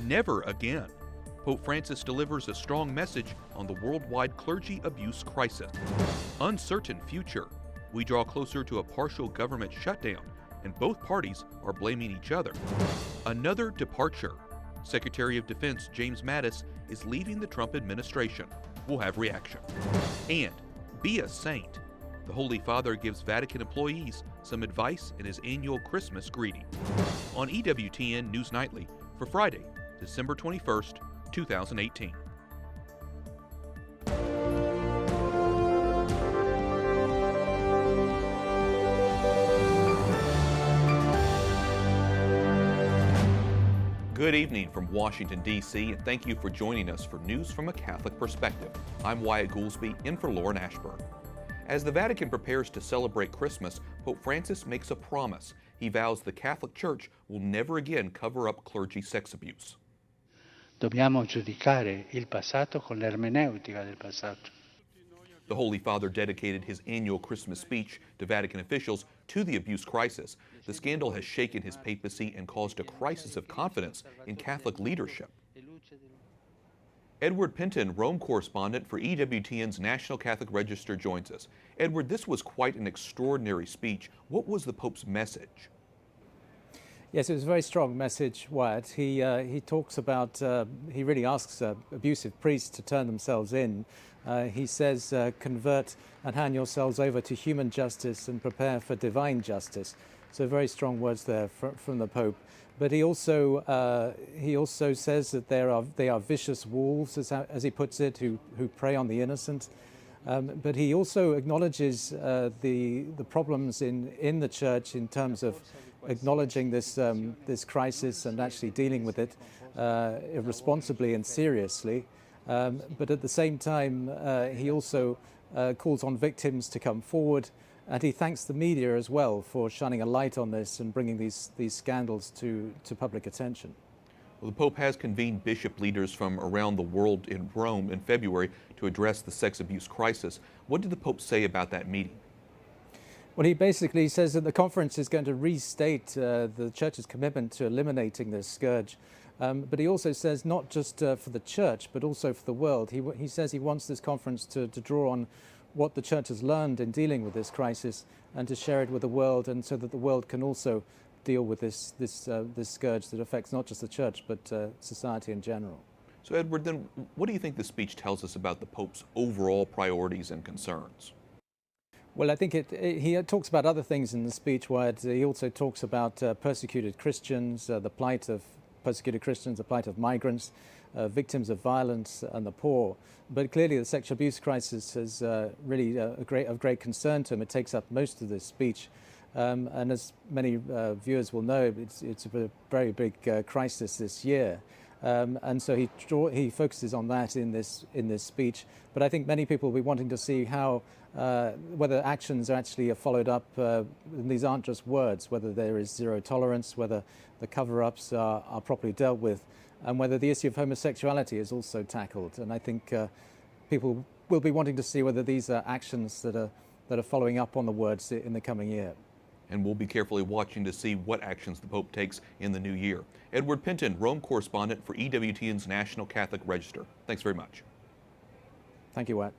Never again. Pope Francis delivers a strong message on the worldwide clergy abuse crisis. Uncertain future. We draw closer to a partial government shutdown, and both parties are blaming each other. Another departure. Secretary of Defense James Mattis is leaving the Trump administration. We'll have reaction. And be a saint. The Holy Father gives Vatican employees some advice in his annual Christmas greeting. On EWTN News Nightly for Friday, December 21st, 2018. Good evening from Washington, D.C., and thank you for joining us for News from a Catholic Perspective. I'm Wyatt Goolsby, in for Lauren Ashburn. As the Vatican prepares to celebrate Christmas, Pope Francis makes a promise. He vows the Catholic Church will never again cover up clergy sex abuse. Dobbiamo giudicare il passato con l'ermeneutica del passato. The Holy Father dedicated his annual Christmas speech to Vatican officials to the abuse crisis. The scandal has shaken his papacy and caused a crisis of confidence in Catholic leadership. Edward Penton, Rome correspondent for EWTN's National Catholic Register, joins us. Edward, this was quite an extraordinary speech. What was the Pope's message? Yes, it was a very strong message, Wyatt. He talks about, he really asks abusive priests to turn themselves in. He says, convert and hand yourselves over to human justice and prepare for divine justice. So very strong words there from the Pope. But he also says that they are vicious wolves, as he puts it, who prey on the innocent. But he also acknowledges the problems in the Church in terms of acknowledging this crisis and actually dealing with it responsibly and seriously. But at the same time, he also calls on victims to come forward, and he thanks the media as well for shining a light on this and bringing these scandals to public attention. Well, the Pope has convened bishop leaders from around the world in Rome in February to address the sex abuse crisis. What did the Pope say about that meeting? Well, he basically says that the conference is going to restate the Church's commitment to eliminating this scourge. But he also says not just for the Church, but also for the world. He says he wants this conference to draw on what the Church has learned in dealing with this crisis and to share it with the world, and so that the world can also deal with this scourge that affects not just the Church, but society in general. So, Edward, then what do you think the speech tells us about the Pope's overall priorities and concerns? Well, I think he talks about other things in the speech, where he also talks about persecuted Christians, the plight of persecuted Christians, the plight of migrants, victims of violence, and the poor. But clearly the sexual abuse crisis is really of great concern to him. It takes up most of this speech. And as many viewers will know, it's a very big crisis this year. And so he focuses on that in this speech. But I think many people will be wanting to see how whether actions are actually followed up. And these aren't just words. Whether there is zero tolerance, whether the cover-ups are properly dealt with, and whether the issue of homosexuality is also tackled. And I think people will be wanting to see whether these are actions that are following up on the words in the coming year. And we'll be carefully watching to see what actions the Pope takes in the new year. Edward Penton, Rome correspondent for EWTN's National Catholic Register. Thanks very much. Thank you, Watt.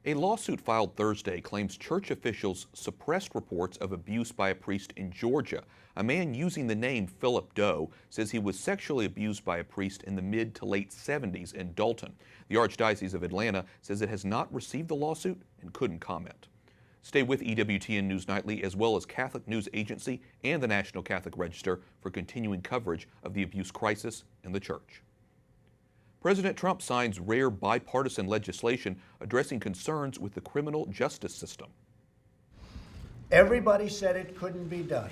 A lawsuit filed Thursday claims church officials suppressed reports of abuse by a priest in Georgia. A man using the name Philip Doe says he was sexually abused by a priest in the mid to late 70s in Dalton. The Archdiocese of Atlanta says it has not received the lawsuit and couldn't comment. Stay with EWTN News Nightly, as well as Catholic News Agency and the National Catholic Register, for continuing coverage of the abuse crisis in the Church. President Trump signs rare bipartisan legislation addressing concerns with the criminal justice system. Everybody said it couldn't be done.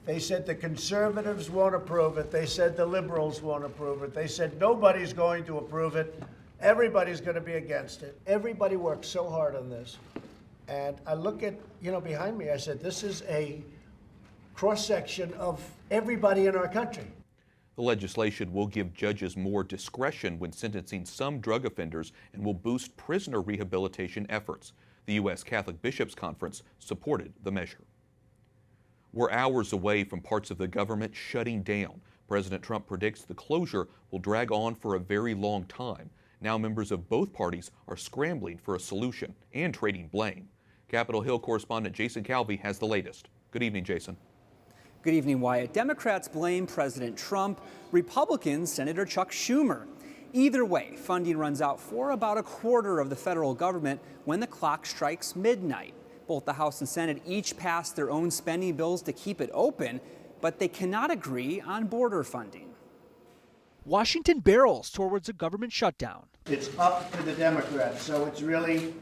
They said the conservatives won't approve it. They said the liberals won't approve it. They said nobody's going to approve it. Everybody's going to be against it. Everybody worked so hard on this. And I look at, behind me, I said, this is a cross-section of everybody in our country. The legislation will give judges more discretion when sentencing some drug offenders and will boost prisoner rehabilitation efforts. The U.S. Catholic Bishops' Conference supported the measure. We're hours away from parts of the government shutting down. President Trump predicts the closure will drag on for a very long time. Now members of both parties are scrambling for a solution and trading blame. Capitol Hill correspondent Jason Calvi has the latest. Good evening, Jason. Good evening, Wyatt. Democrats blame President Trump, Republicans, Senator Chuck Schumer. Either way, funding runs out for about a quarter of the federal government when the clock strikes midnight. Both the House and Senate each passed their own spending bills to keep it open, but they cannot agree on border funding. Washington barrels towards a government shutdown. It's up to the Democrats, so it's really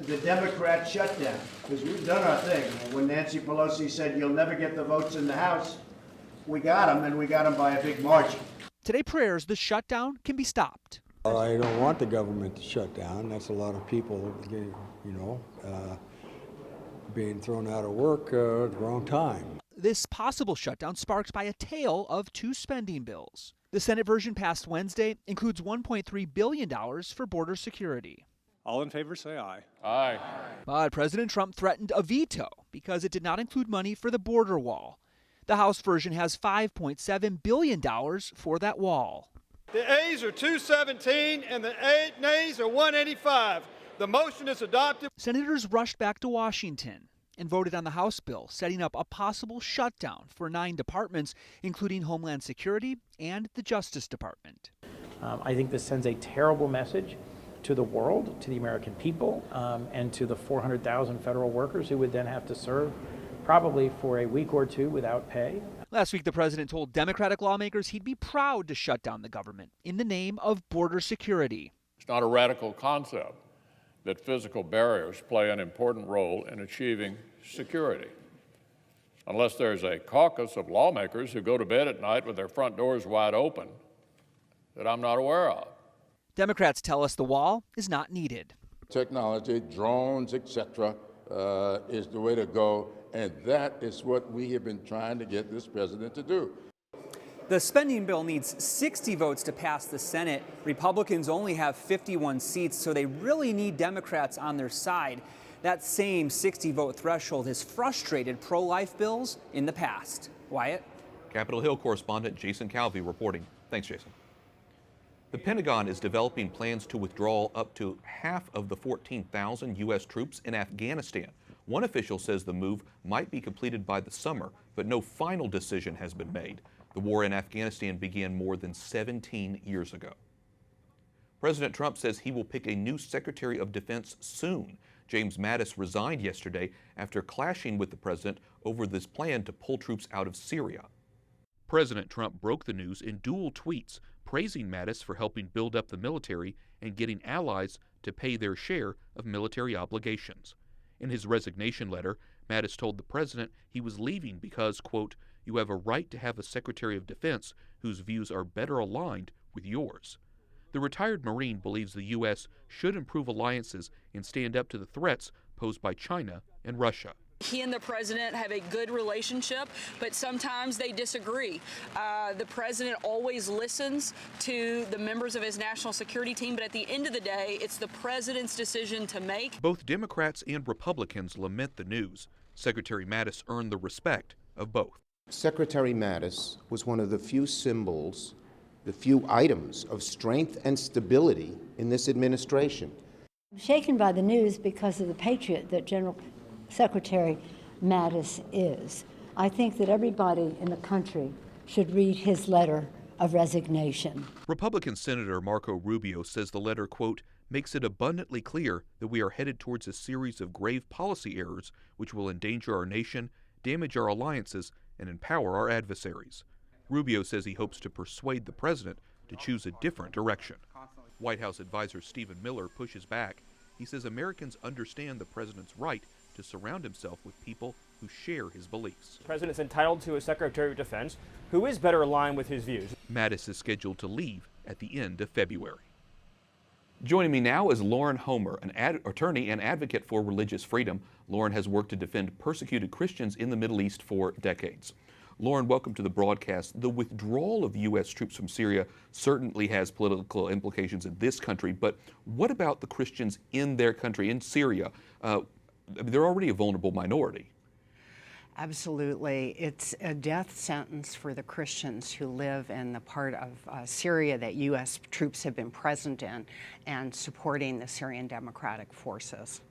the Democrat shutdown, because we've done our thing. When Nancy Pelosi said you'll never get the votes in the House, we got them, and we got them by a big margin. Today prayers the shutdown can be stopped. I don't want the government to shut down. That's a lot of people, being thrown out of work at the wrong time. This possible shutdown sparked by a tale of two spending bills. The Senate version passed Wednesday includes $1.3 billion for border security. All in favor say aye. Aye. But President Trump threatened a veto because it did not include money for the border wall. The House version has $5.7 billion for that wall. The ayes are 217 and the nays are 185. The motion is adopted. Senators rushed back to Washington and voted on the House bill setting up a possible shutdown for 9 departments, including Homeland Security and the Justice Department. I think this sends a terrible message to the world, to the American people, and to the 400,000 federal workers who would then have to serve probably for a week or two without pay. Last week, the president told Democratic lawmakers he'd be proud to shut down the government in the name of border security. It's not a radical concept that physical barriers play an important role in achieving security, unless there's a caucus of lawmakers who go to bed at night with their front doors wide open that I'm not aware of. Democrats tell us the wall is not needed. Technology, drones, etc., is the way to go, and that is what we have been trying to get this president to do. The spending bill needs 60 votes to pass the Senate. Republicans only have 51 seats, so they really need Democrats on their side. That same 60-vote threshold has frustrated pro-life bills in the past. Wyatt? Capitol Hill correspondent Jason Calvi reporting. Thanks, Jason. The Pentagon is developing plans to withdraw up to half of the 14,000 U.S. troops in Afghanistan. One official says the move might be completed by the summer, but no final decision has been made. The war in Afghanistan began more than 17 years ago. President Trump says he will pick a new Secretary of Defense soon. James Mattis resigned yesterday after clashing with the president over this plan to pull troops out of Syria. President Trump broke the news in dual tweets, praising Mattis for helping build up the military and getting allies to pay their share of military obligations. In his resignation letter, Mattis told the president he was leaving because, quote, "You have a right to have a Secretary of Defense whose views are better aligned with yours." The retired Marine believes the U.S. should improve alliances and stand up to the threats posed by China and Russia. He and the president have a good relationship, but sometimes they disagree. The president always listens to the members of his national security team, but at the end of the day, it's the president's decision to make. Both Democrats and Republicans lament the news. Secretary Mattis earned the respect of both. Secretary Mattis was one of the few symbols, the few items of strength and stability in this administration. I'm shaken by the news because of the patriot that General Secretary Mattis is. I think that everybody in the country should read his letter of resignation. Republican Senator Marco Rubio says the letter, quote, makes it abundantly clear that we are headed towards a series of grave policy errors which will endanger our nation, damage our alliances, and empower our adversaries. Rubio says he hopes to persuade the president to choose a different direction. White House advisor Stephen Miller pushes back. He says Americans understand the president's right to surround himself with people who share his beliefs. The president's entitled to a Secretary of Defense who is better aligned with his views. Mattis is scheduled to leave at the end of February. Joining me now is Lauren Homer, an attorney and advocate for religious freedom. Lauren has worked to defend persecuted Christians in the Middle East for decades. Lauren, welcome to the broadcast. The withdrawal of U.S. troops from Syria certainly has political implications in this country, but what about the Christians in their country, in Syria? They're already a vulnerable minority. Absolutely. It's a death sentence for the Christians who live in the part of Syria that U.S. troops have been present in and supporting the Syrian Democratic Forces.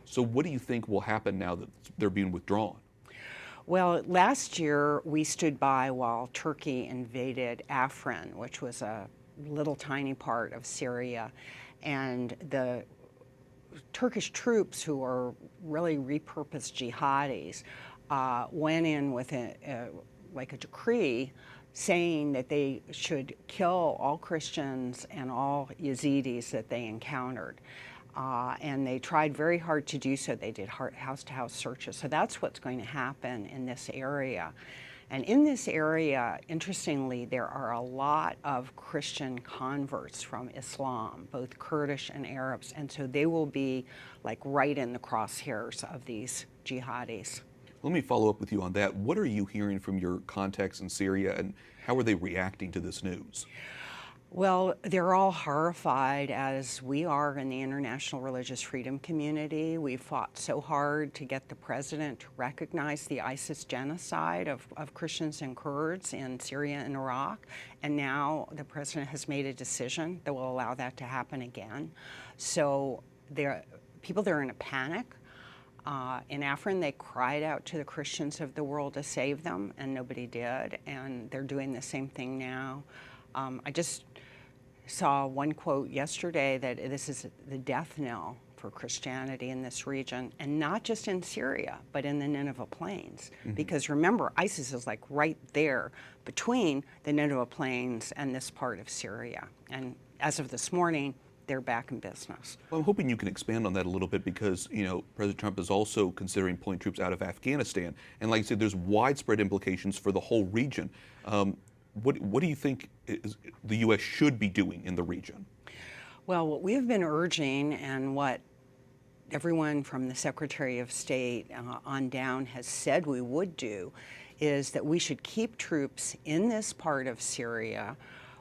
So what do you think will happen now that they're being withdrawn? Well, last year we stood by while Turkey invaded Afrin, which was a little tiny part of Syria, and the Turkish troops, who are really repurposed jihadis, went in with a decree saying that they should kill all Christians and all Yazidis that they encountered. And they tried very hard to do so. They did house-to-house searches. So that's what's going to happen in this area. And in this area, interestingly, there are a lot of Christian converts from Islam, both Kurdish and Arabs. And so they will be like right in the crosshairs of these jihadis. Let me follow up with you on that. What are you hearing from your contacts in Syria, and how are they reacting to this news? Well, they're all horrified, as we are in the international religious freedom community. We fought so hard to get the president to recognize the ISIS genocide of Christians and Kurds in Syria and Iraq, and now the president has made a decision that will allow that to happen again. So people there are in a panic. In Afrin, they cried out to the Christians of the world to save them, and nobody did, and they're doing the same thing now. I just saw one quote yesterday that this is the death knell for Christianity in this region, and not just in Syria, but in the Nineveh Plains. Mm-hmm. Because remember, ISIS is like right there between the Nineveh Plains and this part of Syria. And as of this morning, they're back in business. Well, I'm hoping you can expand on that a little bit because, President Trump is also considering pulling troops out of Afghanistan. And like I said, there's widespread implications for the whole region. What do you think the U.S. should be doing in the region? Well, what we have been urging, and what everyone from the Secretary of State on down has said we would do, is that we should keep troops in this part of Syria.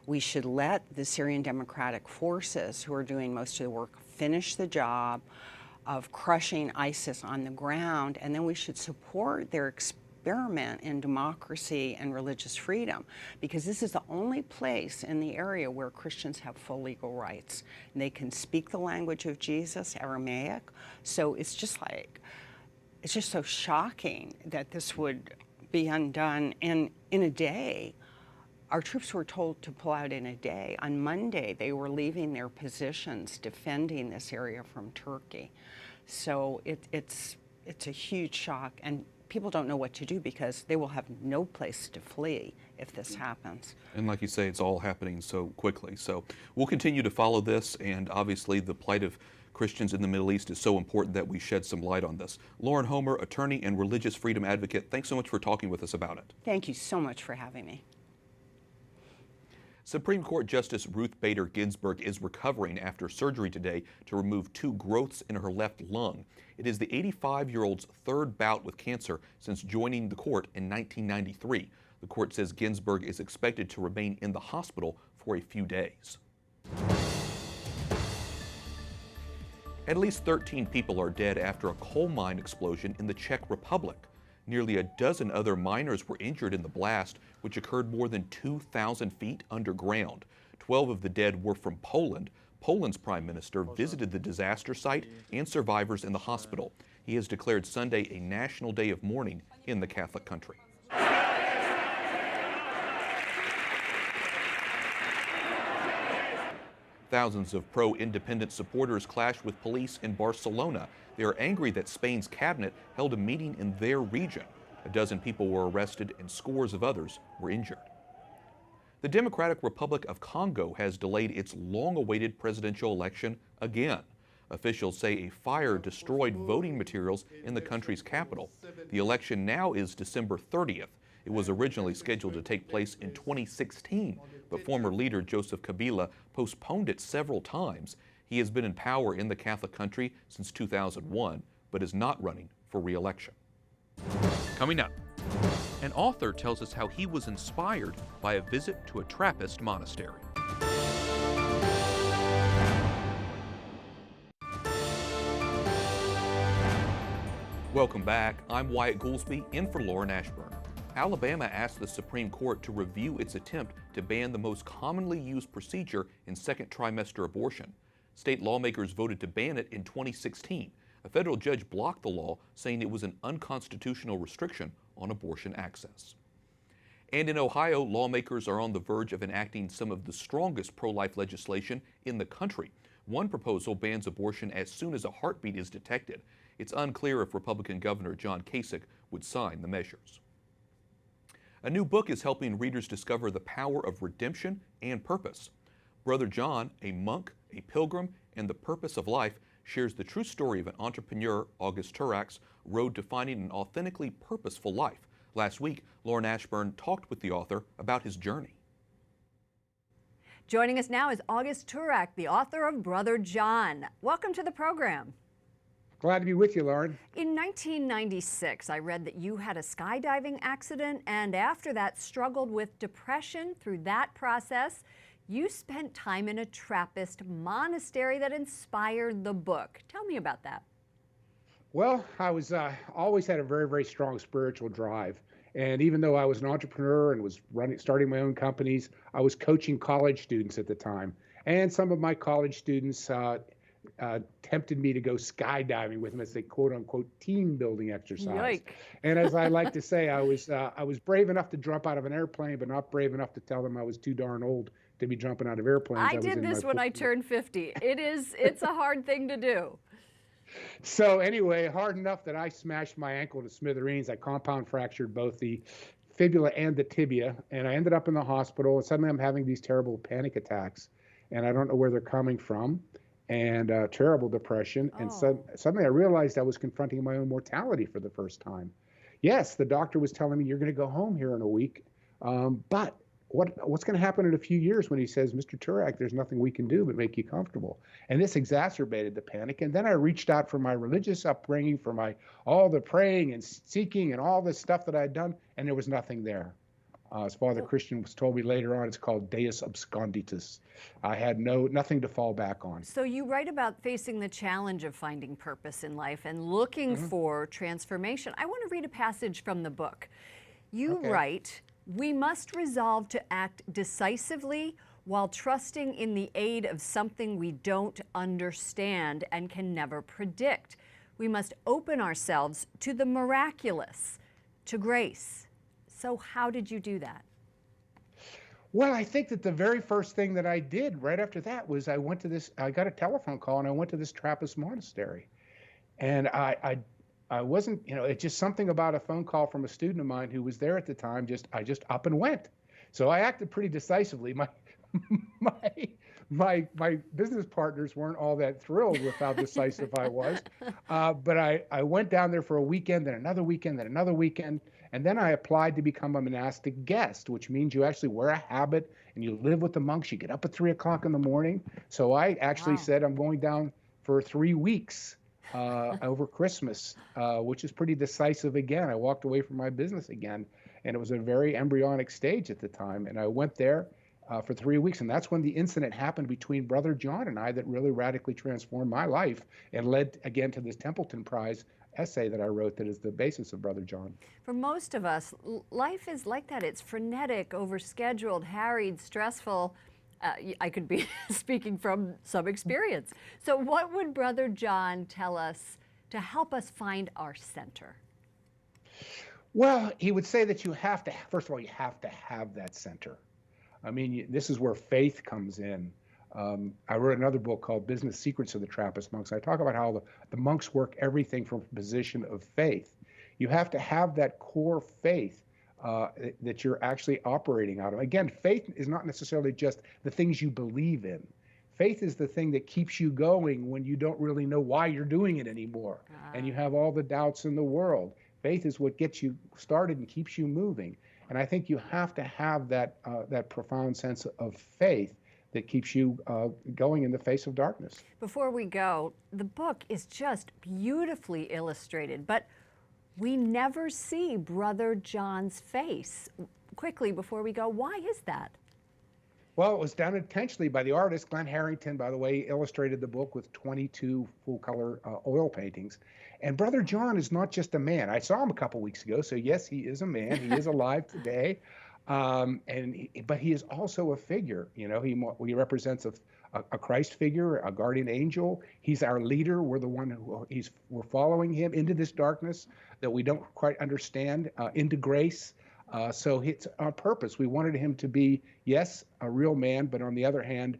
We should let the Syrian Democratic Forces, who are doing most of the work, finish the job of crushing ISIS on the ground, and then we should support their experiment in democracy and religious freedom, because this is the only place in the area where Christians have full legal rights. And they can speak the language of Jesus, Aramaic, so it's just so shocking that this would be undone. And in a day, our troops were told to pull out in a day. On Monday, they were leaving their positions defending this area from Turkey. So it's a huge shock, and people don't know what to do because they will have no place to flee if this happens. And like you say, it's all happening so quickly. So we'll continue to follow this, and obviously the plight of Christians in the Middle East is so important that we shed some light on this. Lauren Homer, attorney and religious freedom advocate, thanks so much for talking with us about it. Thank you so much for having me. Supreme Court Justice Ruth Bader Ginsburg is recovering after surgery today to remove 2 growths in her left lung. It is the 85-year-old's third bout with cancer since joining the court in 1993. The court says Ginsburg is expected to remain in the hospital for a few days. At least 13 people are dead after a coal mine explosion in the Czech Republic. Nearly a dozen other miners were injured in the blast, which occurred more than 2,000 feet underground. 12 of the dead were from Poland. Poland's prime minister visited the disaster site and survivors in the hospital. He has declared Sunday a national day of mourning in the Catholic country. Thousands of pro-independent supporters clashed with police in Barcelona. They are angry that Spain's cabinet held a meeting in their region. A dozen people were arrested and scores of others were injured. The Democratic Republic of Congo has delayed its long-awaited presidential election again. Officials say a fire destroyed voting materials in the country's capital. The election now is December 30th. It was originally scheduled to take place in 2016, but former leader Joseph Kabila postponed it several times. He has been in power in the Catholic country since 2001, but is not running for re-election. Coming up, an author tells us how he was inspired by a visit to a Trappist monastery. Welcome back. I'm Wyatt Goolsby, in for Lauren Ashburn. Alabama asked the Supreme Court to review its attempt to ban the most commonly used procedure in second trimester abortion. State lawmakers voted to ban it in 2016. A federal judge blocked the law, saying it was an unconstitutional restriction on abortion access. And in Ohio, lawmakers are on the verge of enacting some of the strongest pro-life legislation in the country. One proposal bans abortion as soon as a heartbeat is detected. It's unclear if Republican Governor John Kasich would sign the measures. A new book is helping readers discover the power of redemption and purpose. Brother John, a monk, a pilgrim, and the purpose of life, shares the true story of an entrepreneur, August Turak's road to finding an authentically purposeful life. Last week, Lauren Ashburn talked with the author about his journey. Joining us now is August Turak, the author of Brother John. Welcome to the program. Glad to be with you, Lauren. In 1996, I read that you had a skydiving accident and after that struggled with depression. Through that process, you spent time in a Trappist monastery that inspired the book. Tell me about that. Well, I was always had a very, very strong spiritual drive. And even though I was an entrepreneur and was starting my own companies, I was coaching college students at the time. And some of my college students tempted me to go skydiving with them as a quote unquote team building exercise. Yike. And as I like to say, I was brave enough to jump out of an airplane, but not brave enough to tell them I was too darn old to be jumping out of airplanes. I did this when I turned 50. It's a hard thing to do. So anyway, hard enough that I smashed my ankle to smithereens. I compound fractured both the fibula and the tibia, and I ended up in the hospital, and suddenly I'm having these terrible panic attacks, and I don't know where they're coming from, and terrible depression. And suddenly I realized I was confronting my own mortality for the first time. Yes, the doctor was telling me, you're going to go home here in a week, but what's going to happen in a few years when he says, Mr. Turak, there's nothing we can do but make you comfortable? And this exacerbated the panic. And then I reached out for my religious upbringing, for all the praying and seeking and all this stuff that I'd done, and there was nothing there. As Father Christian told me later on, it's called Deus absconditus. I had nothing to fall back on. So you write about facing the challenge of finding purpose in life and looking for transformation. I want to read a passage from the book. You write, "We must resolve to act decisively while trusting in the aid of something we don't understand and can never predict. We must open ourselves to the miraculous, to grace." So how did you do that? Well, I think that the very first thing that I did right after that was I got a telephone call and I went to this Trappist monastery. And I wasn't, it's just something about a phone call from a student of mine who was there at the time. I just up and went. So I acted pretty decisively. My business partners weren't all that thrilled with how decisive I was. But I went down there for a weekend, then another weekend, then another weekend. And then I applied to become a monastic guest, which means you actually wear a habit and you live with the monks. You get up at 3 o'clock in the morning. So I actually said I'm going down for 3 weeks over Christmas, which is pretty decisive again. I walked away from my business again, and it was a very embryonic stage at the time. And I went there for 3 weeks, and that's when the incident happened between Brother John and I that really radically transformed my life and led again to this Templeton Prize essay that I wrote that is the basis of Brother John. For most of us, life is like that. It's frenetic, overscheduled, harried, stressful. I could be speaking from some experience. So what would Brother John tell us to help us find our center? Well, he would say that first of all, you have to have that center. I mean, this is where faith comes in. I wrote another book called Business Secrets of the Trappist Monks. I talk about how the monks work everything from a position of faith. You have to have that core faith that you're actually operating out of. Again, faith is not necessarily just the things you believe in. Faith is the thing that keeps you going when you don't really know why you're doing it anymore, and you have all the doubts in the world. Faith is what gets you started and keeps you moving. And I think you have to have that profound sense of faith that keeps you going in the face of darkness. Before we go, the book is just beautifully illustrated, but we never see Brother John's face. Quickly, before we go, why is that? Well, it was done intentionally by the artist. Glenn Harrington, by the way, illustrated the book with 22 full-color oil paintings. And Brother John is not just a man. I saw him a couple weeks ago, so yes, he is a man. He is alive today. But he is also a figure. You know, he represents a Christ figure, a guardian angel. He's our leader. We're the one who we're following him into this darkness that we don't quite understand, into grace. So it's on purpose. We wanted him to be, yes, a real man, but on the other hand,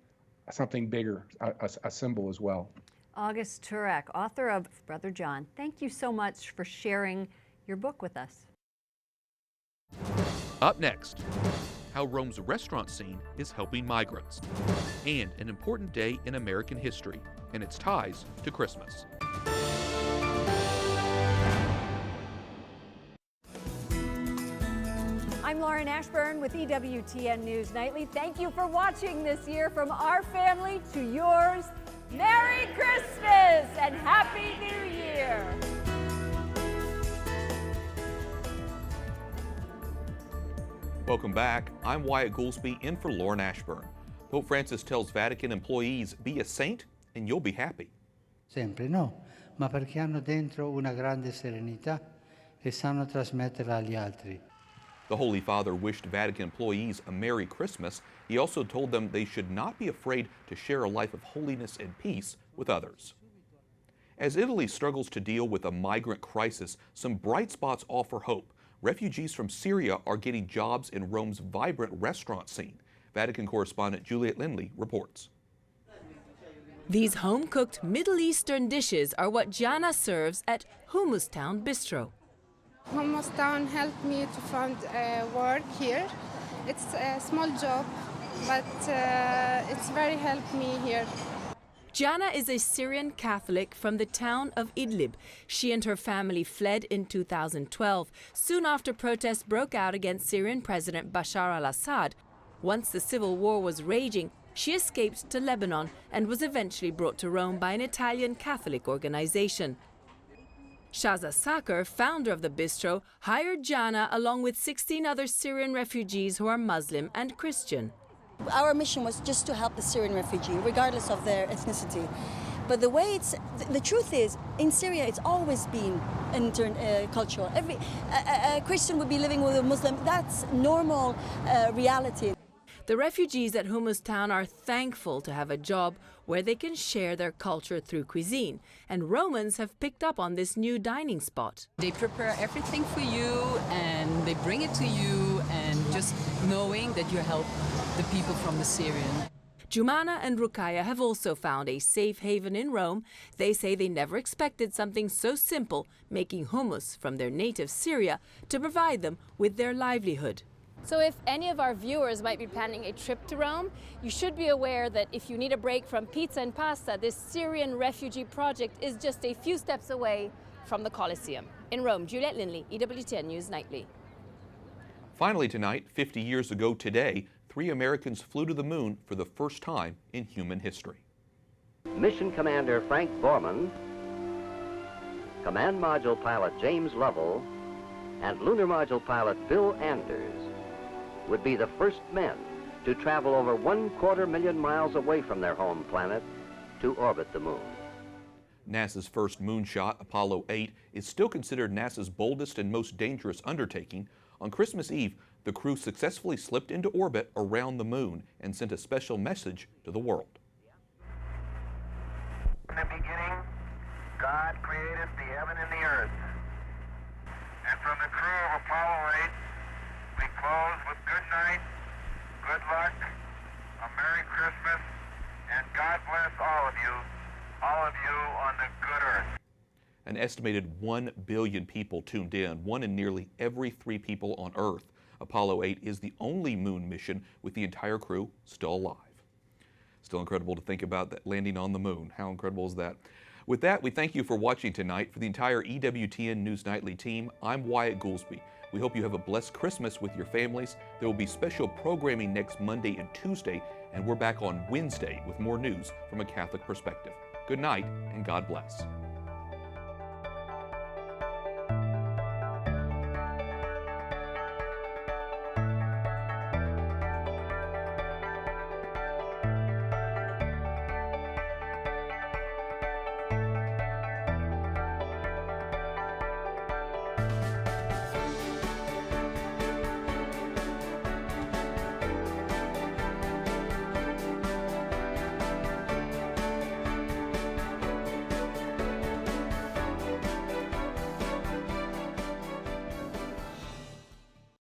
something bigger, a symbol as well. August Turek, author of Brother John, thank you so much for sharing your book with us. Up next, how Rome's restaurant scene is helping migrants, and an important day in American history and its ties to Christmas. I'm Lauren Ashburn with EWTN News Nightly. Thank you for watching this year. From our family to yours, Merry Christmas and Happy New Year! Welcome back. I'm Wyatt Goolsby in for Lauren Ashburn. Pope Francis tells Vatican employees, be a saint and you'll be happy. Sempre no, ma perché hanno dentro una grande serenità e sanno trasmetterla agli altri. The Holy Father wished Vatican employees a Merry Christmas. He also told them they should not be afraid to share a life of holiness and peace with others. As Italy struggles to deal with a migrant crisis, some bright spots offer hope. Refugees from Syria are getting jobs in Rome's vibrant restaurant scene. Vatican correspondent Juliet Lindley reports. These home-cooked Middle Eastern dishes are what Jana serves at Hummus Town Bistro. Hummus Town helped me to find work here. It's a small job, but it's very helped me here. Jana is a Syrian Catholic from the town of Idlib. She and her family fled in 2012, soon after protests broke out against Syrian President Bashar al-Assad. Once the civil war was raging, she escaped to Lebanon and was eventually brought to Rome by an Italian Catholic organization. Shaza Sakar, founder of the bistro, hired Jana along with 16 other Syrian refugees who are Muslim and Christian. Our mission was just to help the Syrian refugee, regardless of their ethnicity. But the truth is, in Syria, it's always been intercultural. A Christian would be living with a Muslim. That's normal reality. The refugees at Hummus Town are thankful to have a job where they can share their culture through cuisine, and Romans have picked up on this new dining spot. They prepare everything for you and they bring it to you, and just knowing that you help the people from the Syrian. Jumana and Rukaya have also found a safe haven in Rome. They say they never expected something so simple, making hummus from their native Syria, to provide them with their livelihood. So if any of our viewers might be planning a trip to Rome, you should be aware that if you need a break from pizza and pasta, this Syrian refugee project is just a few steps away from the Colosseum. In Rome, Juliet Lindley, EWTN News Nightly. Finally tonight, 50 years ago today, 3 Americans flew to the moon for the first time in human history. Mission Commander Frank Borman, Command Module Pilot James Lovell, and Lunar Module Pilot Bill Anders would be the first men to travel over 250,000 miles away from their home planet to orbit the moon. NASA's first moonshot, Apollo 8, is still considered NASA's boldest and most dangerous undertaking. On Christmas Eve, the crew successfully slipped into orbit around the moon and sent a special message to the world. In the beginning, God created the heaven and the earth. And from the crew of Apollo 8, we close with good night, good luck, a Merry Christmas, and God bless all of you on the good earth. An estimated 1 billion people tuned in, 1 in nearly every 3 people on Earth. Apollo 8 is the only moon mission with the entire crew still alive. Still incredible to think about that landing on the moon. How incredible is that? With that, we thank you for watching tonight. For the entire EWTN News Nightly team, I'm Wyatt Goolsby. We hope you have a blessed Christmas with your families. There will be special programming next Monday and Tuesday, and we're back on Wednesday with more news from a Catholic perspective. Good night, and God bless.